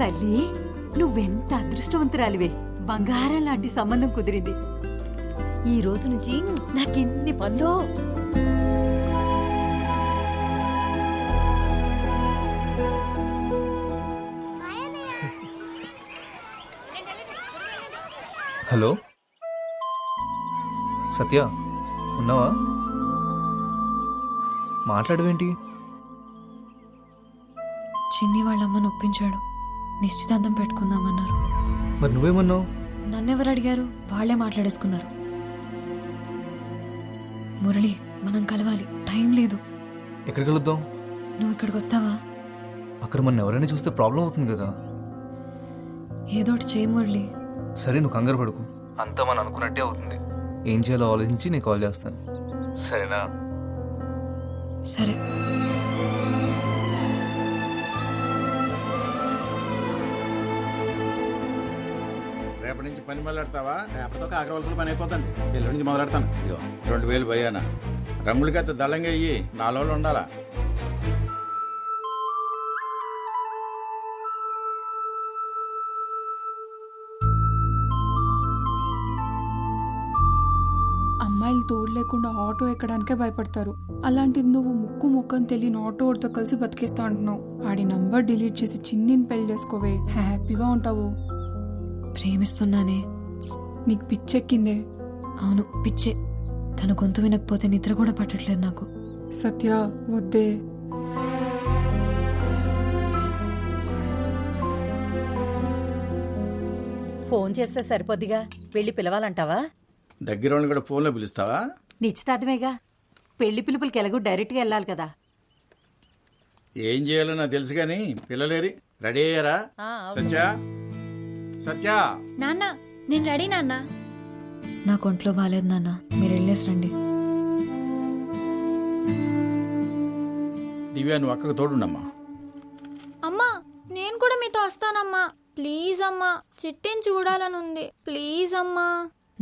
తల్లి నువ్వెంత అదృష్టవంతురాలివే. బంగారం లాంటి సంబంధం కుదిరింది. ఈ రోజు నుంచి నాకెన్ని పనులు. హలో సత్య, ఉన్నావా? మాట్లాడవేంటి? చిన్ని వాళ్ళమ్మని ఒప్పించాడు, నిశ్చితార్థం పెట్టుకుందామన్నారు. మరి నువ్వేమన్నావు? నన్నెవరు అడిగారు? వాళ్లే మాట్లాడేసుకున్నారు. మురళి, మనం కలవాలి, టైం లేదు. ఎక్కడ కలుద్దాం? నువ్వు ఇక్కడికి వస్తావా? అక్కడ మన ఎవరైనా చూస్తే ప్రాబ్లం అవుతుంది కదా. ఏదోటి చేయి మురళి. సరే, నువ్వు కంగారు పడుకు, అంతా మనం అనుకున్నట్టే అవుతుంది. ఏం చేయాలో ఆలోచించి నేను కాల్ చేస్తాను, సరేనా? సరే. రేపటి నుంచి పని మొదలెడతావా? రేపటితో కాకరవలసిన పని అయిపోతుంది. ఎల్లుండి నుంచి మొదలెడతాను. ఇదిగో 2000 భయ్యానా. రమ్ములకైతే దళంగా అయ్యి 4 రోజులు ఉండాలా. అమ్మాయిలు తోడు లేకుండా ఆటో ఎక్కడానికే భయపడతారు. అలాంటిది నువ్వు ముక్కు ముక్కని తెలియని ఆటోడితో కలిసి బతికేస్తా అంటున్నావు. ఆడి నంబర్ డిలీట్ చేసి చిన్నిని పెళ్లి చేసుకోవే, హ్యాపీగా ఉంటావు. ప్రేమిస్తున్నానే. నీకు పిచ్చెక్కిందే. అవును, పిచ్చే. తన గొంతు వినకపోతే నిద్ర కూడా పట్టట్లేదు నాకు. సత్య, వద్దే. ఫోన్ చేస్తే సరిపోద్దిగా, వెళ్ళి పిలవాలంటావా? దగ్గర వాళ్ళని కూడా ఫోన్లో పిలుస్తావా? నిశ్చితార్థమేగా, పెళ్లి పిలుపులకి ఎలాగో డైరెక్ట్గా వెళ్ళాలి కదా. ఏం చేయాలో నాకు తెలుసు కానీ పిల్లలేరి రెడీ అయ్యారా? సత్య, సత్య. నాన్న, నేను రెడీ నాన్న. నాకు ఒంట్లో బాగాలేదు నాన్న, మీరు వెళ్ళేసి రండి. దివ్యా, నువ్వు అక్కకు తోడుండమ్మా. అమ్మా, నేను కూడా మీతో వస్తానమ్మా. ప్లీజ్ అమ్మా, చిట్టిని చూడాలనుంది. ప్లీజ్ అమ్మా.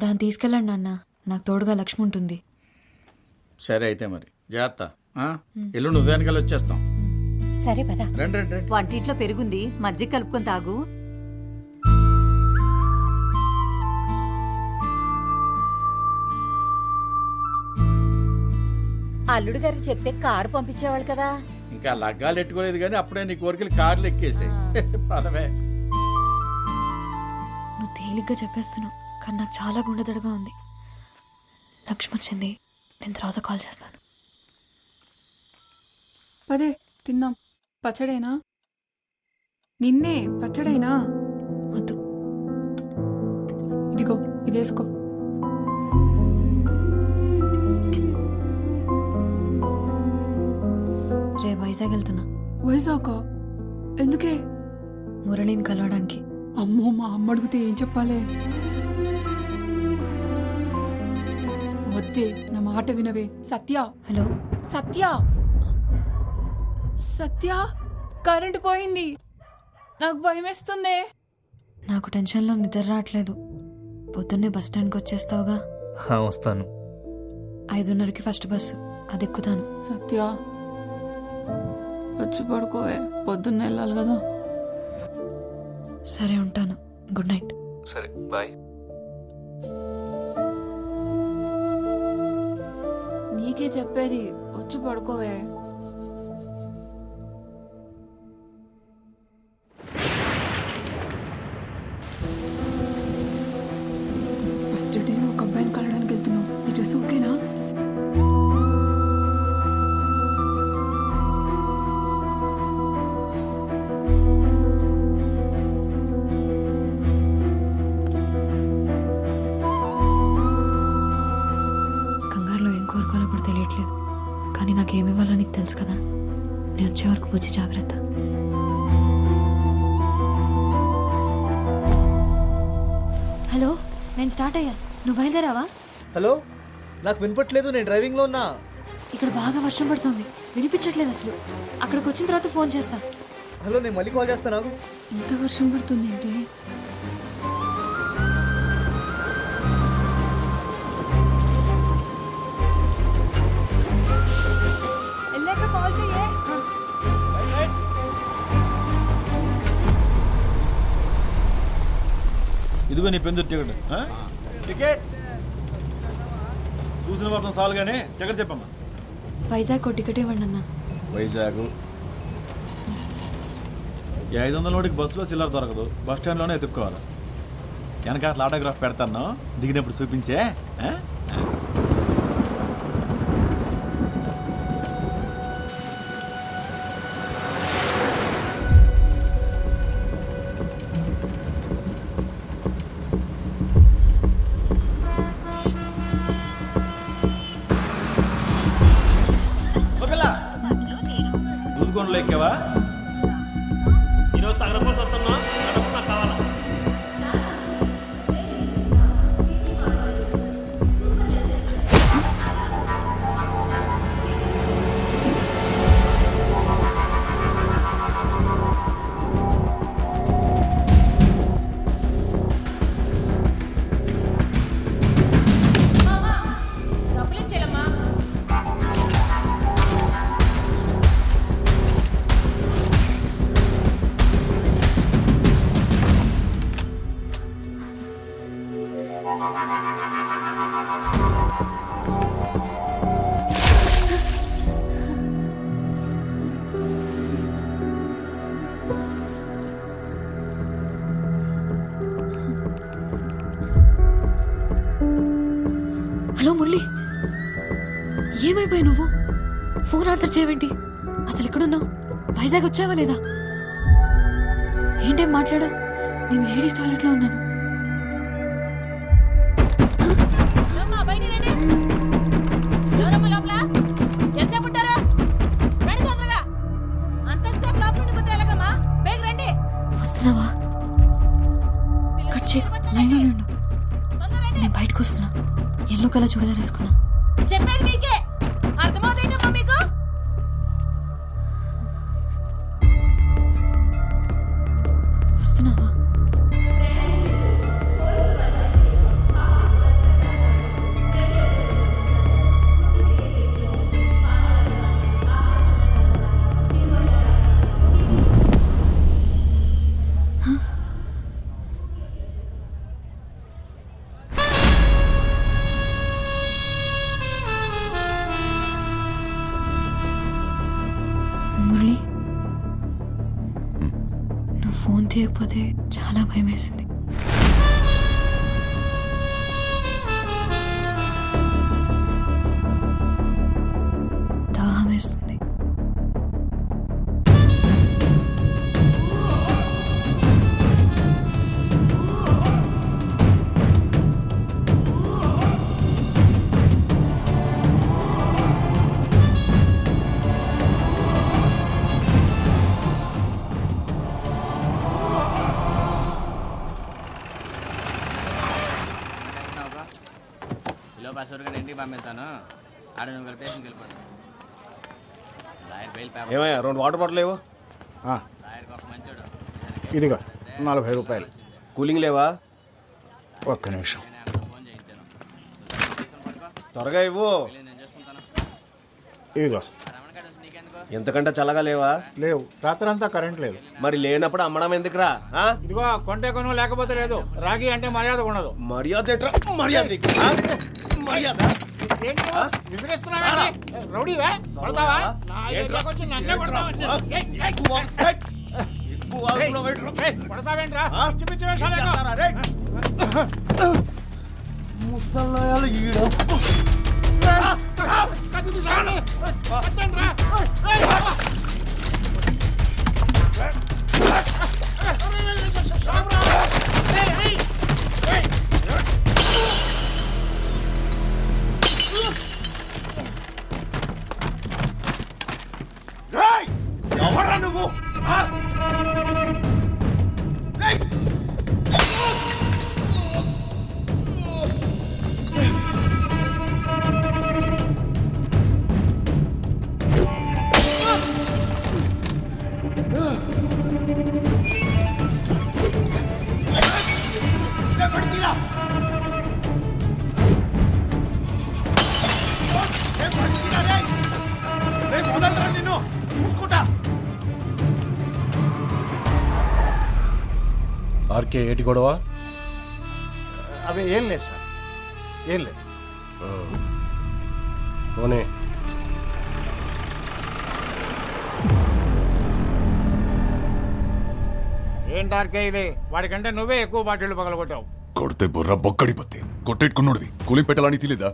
దాన్ని తీసుకెళ్ళండి నాన్న, నాకు తోడుగా లక్ష్మి ఉంటుంది. సరే అయితే మరి జాగ్రత్త. ఎల్లుండి ఉదయానికల్లా వచ్చేస్తాం. సరే పద. రండి రండి. వంటింట్లో పెరుగుంది, మజ్జిగ కలుపుకొని తాగు. అల్లుడు గారికి చెప్తే కారు పంపించేవాళ్ళు కదా. ఇంకా లగ్గాలు ఎట్టుకోలేదు కానీ అప్పుడే నీ కోరికలు కార్లు ఎక్కేసాయి. పదవే. నువ్వు తేలిగ్గా చెప్పేస్తున్నావు, కానీ నాకు చాలా గుండెదడగా ఉంది. లక్ష్మి వచ్చింది, నేను తర్వాత కాల్ చేస్తాను. పదే, తిన్నాం. పచ్చడేనా? నిన్నే పచ్చడేనా? వద్దు. ఇదిగో, ఇదేసుకో. రే వైజాగ్ వెళ్తున్నా. వైజాగ్? ఎందుకే? మురళిని కలవడానికి. అమ్మో, మా అమ్మ అడిగితే ఏం చెప్పాలే? వద్దే, నా మాట వినవే. సత్య. హలో సత్య, సత్య, కరెంటు పోయింది. నాకు భయమేస్తుంది. నాకు టెన్షన్లో నిద్ర రావట్లేదు. పొద్దున్నే బస్ స్టాండ్కి వచ్చేస్తావుగా? వస్తాను. 5:30కి ఫస్ట్ బస్సు, అది ఎక్కుతాను. సత్య, వచ్చి పడుకోవే, పొద్దున్న వెళ్ళాలి కదా. సరే, ఉంటాను. Good night. సరే, బాయ్. నీకే చెప్పేది, వచ్చి పడుకోవే. ఫస్ట్ డే ఒక అబ్బాయిని కలవడానికి వెళ్తున్నావు. ఈ డ్రెస్ ఓకేనా? కంగారులో ఏం కోరుకోవాలో కూడా తెలియట్లేదు, కానీ నాకేమివ్వాలో నీకు తెలుసు కదా. నేను వచ్చే వరకు బుజ్జి జాగ్రత్త. హలో, నేను స్టార్ట్ అయ్యా, నువ్వు బయలుదేరావా? హలో, నాకు వినపట్లేదు, నేను డ్రైవింగ్లో ఉన్నా. ఇక్కడ బాగా వర్షం పడుతుంది, వినిపించట్లేదు అసలు. అక్కడికి వచ్చిన తర్వాత ఫోన్ చేస్తా. హలో, నేను మళ్ళీ కాల్ చేస్తాను. నాకు ఇంత వర్షం పడుతుంది ఏంటి? వెళ్ళాక కాల్ చెయ్యే. ఇదిగో నీ పెందు టికెట్. టికెట్ చూసిన కోసం చాలు కానీ టికెట్ చెప్పమ్మా. వైజాగ్ టికెట్ ఇవ్వండి అన్న. వైజాగ్ 500 నోటికి బస్సులో చిల్లర దొరకదు, బస్ స్టాండ్లోనే ఎత్తుక్కోవాలి. వెనక అట్లా ఆటోగ్రాఫ్ పెడతాను, దిగినప్పుడు చూపించే. దూదుకొండలో ఎక్కావా? ఈరోజు తగరపోసి వస్తున్నా, నాకు కావాలా? హలో మురళి, ఏమైపోయి నువ్వు? ఫోన్ ఆన్సర్ చేయవేంటి? అసలు ఎక్కడున్నావు? వైజాగ్ వచ్చావా లేదా? ఏంటేం మాట్లాడా? నేను లేడీస్ టాయిలెట్లో ఉన్నాను. వస్తున్నావా? కట్ చేయకు, లైన్లో ఉండు. నేను బయటకు వస్తున్నా. ఎల్లో కలర్ చూడదా వేసుకున్నా. చెప్పేది మీకే అర్థమవుతాయిటమ్మా మీకు. వస్తున్నావా? మురళి, నువ్వు ఫోన్ తీయకపోతే చాలా భయం వేసింది. దాహం వేస్తుంది. ఇంటికి పంపిస్తాను. ఆడ నువ్వు కలిపేసి వెళ్ళిపోతాను. ఏమయ్యా 2 వాటర్ బాటిల్ లేవు? మంచోడు. ఇదిగో 40 రూపాయలు. కూలింగ్ లేవా? ఒక్క నిమిషం, ఫోన్ చేయించాను. త్వరగా ఇవ్వు. నేను చేసుకుంటాను. ఇదిగో. రమణ కాడ వచ్చి నీకెందుకు? ఎంతకంటే చల్లగా లేవా? లేవు, రాత్రంతా కరెంట్ లేదు. మరి లేనప్పుడు అమ్మడం ఎందుకురా? ఇదిగో కొంటే కొను, లేకపోతే లేదు. రాగి అంటే మర్యాద ఉండదు. మర్యాద ఎట్రా? మర్యాద మర్యాద విసిరిస్తున్నావా? రౌడీవా? కొడతావా? నా ఏరియాకి వచ్చి నన్నే కొడతావా? కొడతావేంట్రా? పిచ్చి పిచ్చి వేషాలు. ముసలాయాలు ఈడ కత్తి తీసావని కట్టండిరా. ఎవరా నువ్వు? నిన్ను చూసుకుంటా. ఆర్కే ఏటి గొడవ? అవి ఏం లేదు సార్, ఏం లేదు. పోనీ ఏం టార్కే ఇది? వాడికంటే నువ్వే ఎక్కువ బాటిళ్ళు పగలగొట్టావు. కొడితే బుర్ర బొక్కడిపోతే కొట్టేట్టుకున్నోడివి కూలింగ్ పెట్టాలని తెలియదా?